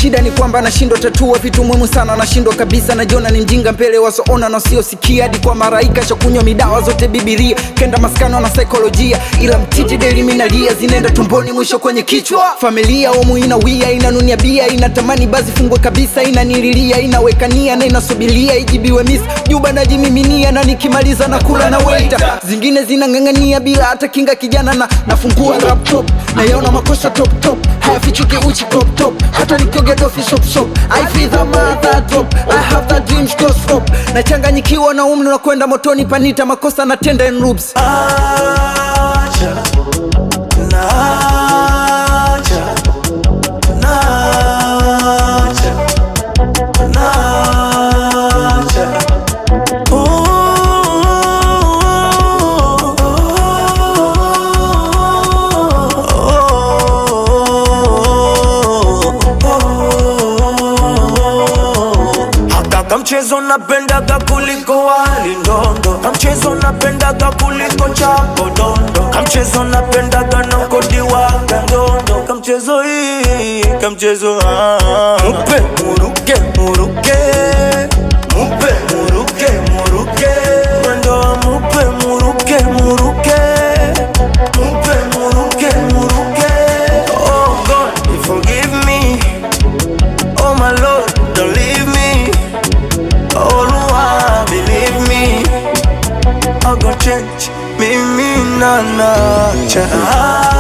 Shida ni kwamba nashindwa tatua vitu muhimu sana, nashindwa kabisa, najiona ni mjinga mbele wasoona na sio sikia, hadi kwa maraika shakunywa midawa zote Biblia, kenda maskano na saikolojia, ila mtiti daily minalia zinaenda tumboni mwisho kwenye kichwa. Familia omu inawia, inanunia bia, inatamani bazi fungwe kabisa, inanililia, inawekania na inasubilia ijibiwe miss juba na jimiminia, na nikimaliza na kula na waiter, zingine zinangangania bila hata kinga. Kijana na nafungua laptop na yaona makosa top hayafichuki uchi top hata nikioge dofi shop I feel the mother drop, I have the dreams go stop, na changanyikiwa na umri na kwenda motoni panita makosa na tenda and rubes. Acha kamchezo napendaga kuliko wali ndondo, kamchezo napendaga kuliko chapo dondo, kamchezo napendaga na kodiwaga ndondo, kamchezo hii, kamchezo mupe muruke muruke, mupe muruke muruke, mwendo mupe muruke muruke, mupe muruke muruke. Oh God, forgive me, oh my Lord, don't leave me. Oh Lord, believe me, I gon' change, mimi na nacha.